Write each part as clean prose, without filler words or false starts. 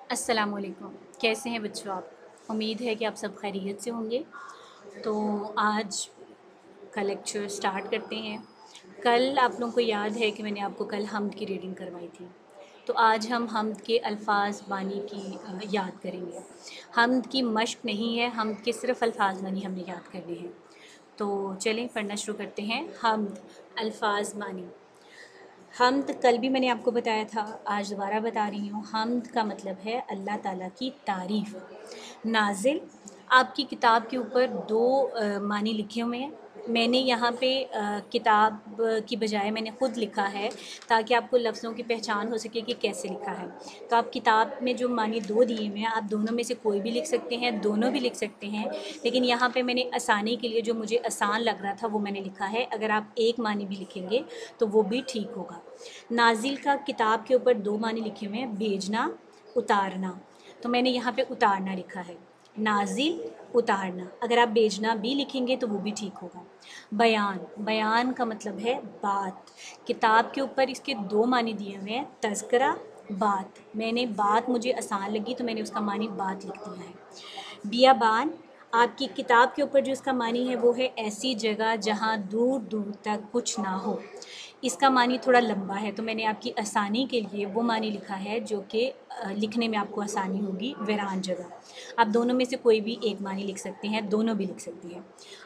अस्सलाम वालेकुम। कैसे हैं बच्चों आप? उम्मीद है कि आप सब खैरियत से होंगे। तो आज का लेक्चर स्टार्ट करते हैं। कल आप लोगों को याद है कि मैंने आपको कल हम्द की रीडिंग करवाई थी। तो आज हम हम्द के अल्फाज बानी की याद करेंगे। हम्द की मश्क नहीं है, हम्द के सिर्फ़ अल्फाज बानी हमने याद करने हैं। तो चलें पढ़ना शुरू करते हैं। हम्द अल्फाज बानी। हम्द कल भी मैंने आपको बताया था, आज दोबारा बता रही हूँ। हम्द का मतलब है अल्लाह ताला की तारीफ़। नाज़िल, आपकी किताब के ऊपर दो मानी लिखे हुए हैं। मैंने यहाँ पे किताब की बजाय मैंने ख़ुद लिखा है ताकि आपको लफ्ज़ों की पहचान हो सके कि कैसे लिखा है। तो आप किताब में जो मानी दो दिए हुए हैं, आप दोनों में से कोई भी लिख सकते हैं, दोनों भी लिख सकते हैं, लेकिन यहाँ पे मैंने आसानी के लिए जो मुझे आसान लग रहा था वो मैंने लिखा है। अगर आप एक मानी भी लिखेंगे तो वो भी ठीक होगा। नाज़िल का किताब के ऊपर दो मानी लिखे हुए हैं, भेजना, उतारना। तो मैंने यहाँ पे उतारना लिखा है। नाज़िल, उतारना। अगर आप भेजना भी लिखेंगे तो वो भी ठीक होगा। बयान, बयान का मतलब है बात। किताब के ऊपर इसके दो मानी दिए हुए हैं, तज़किरा, बात। मैंने बात मुझे आसान लगी तो मैंने उसका मानी बात लिख दिया है। बियाबान, आपकी किताब के ऊपर जो इसका मानी है वो है ऐसी जगह जहाँ दूर दूर तक कुछ ना हो। इसका मानी थोड़ा लंबा है तो मैंने आपकी आसानी के लिए वो मानी लिखा है जो कि लिखने में आपको आसानी होगी, वीरान जगह। आप दोनों में से कोई भी एक मानी लिख सकते हैं, दोनों भी लिख सकते हैं।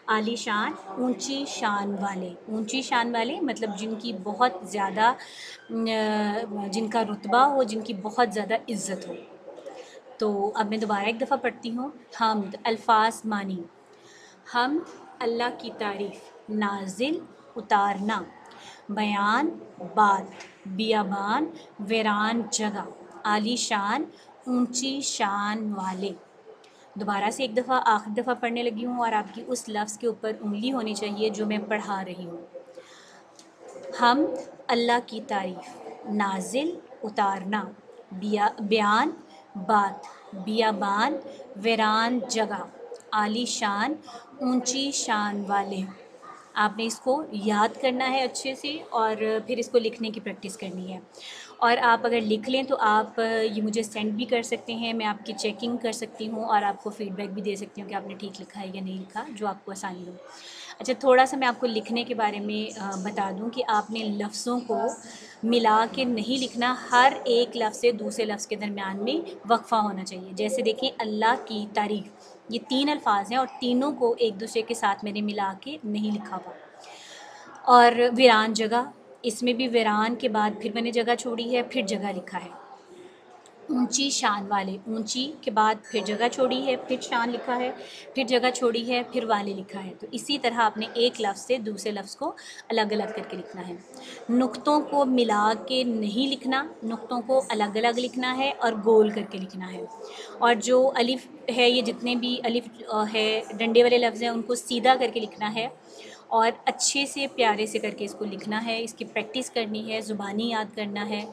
आली शान, ऊंची शान वाले। ऊंची शान वाले मतलब जिनकी बहुत ज़्यादा जिनका रुतबा हो, जिनकी बहुत ज़्यादा इज़्ज़त हो। तो अब मैं दोबारा एक दफ़ा पढ़ती हूँ। हम्द अल्फाज मानी। हम्द अल्लाह की तारीफ़। नाज़िल, उतारना। बयान, बात। बियाबान, वीरान जगह। आली शान, ऊंची शान वाले। दोबारा से एक दफ़ा आखिरी दफ़ा पढ़ने लगी हूँ और आपकी उस लफ्ज़ के ऊपर उंगली होनी चाहिए जो मैं पढ़ा रही हूँ। हम्द अल्लाह की तारीफ़। नाज़िल, उतारना। बयान, बात। बियाबान, वीरान जगह। आली शान, ऊंची शान वाले। आपने इसको याद करना है अच्छे से और फिर इसको लिखने की प्रैक्टिस करनी है। और आप अगर लिख लें तो आप ये मुझे सेंड भी कर सकते हैं, मैं आपकी चेकिंग कर सकती हूँ और आपको फ़ीडबैक भी दे सकती हूँ कि आपने ठीक लिखा है या नहीं लिखा, जो आपको आसानी हो। अच्छा, थोड़ा सा मैं आपको लिखने के बारे में बता दूँ कि आपने लफ्ज़ों को मिला के नहीं लिखना, हर एक लफ्ज़ से दूसरे लफ्ज़ के दरमियान में वक्फ़ा होना चाहिए। जैसे देखें, अल्लाह की तारीफ़, ये तीन अल्फाज हैं और तीनों को एक दूसरे के साथ मैंने मिला के नहीं लिखा हुआ। और वीरान जगह, इसमें भी वीरान के बाद फिर मैंने जगह छोड़ी है, फिर जगह लिखा है। ऊंची शान वाले, ऊंची के बाद फिर जगह छोड़ी है, फिर शान लिखा है, फिर जगह छोड़ी है, फिर वाले लिखा है। तो इसी तरह आपने एक लफ्ज़ से दूसरे लफ्ज़ को अलग अलग करके लिखना है। नुक्तों को मिला के नहीं लिखना, नुक्तों को अलग अलग लिखना है और गोल करके लिखना है। और जो अलिफ़ है, ये जितने भी अलिफ़ है, डंडे वाले लफ्ज़ हैं, उनको सीधा करके लिखना है और अच्छे से प्यारे से करके इसको लिखना है। इसकी प्रैक्टिस करनी है, ज़ुबानी याद करना है।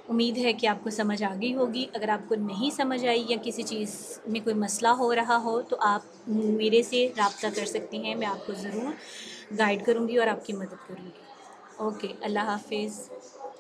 उम्मीद है कि आपको समझ आ गई होगी। अगर आपको नहीं समझ आई या किसी चीज़ में कोई मसला हो रहा हो तो आप मेरे से रब्ता कर सकती हैं, मैं आपको ज़रूर गाइड करूँगी और आपकी मदद करूँगी। ओके, अल्लाह हाफ़िज़।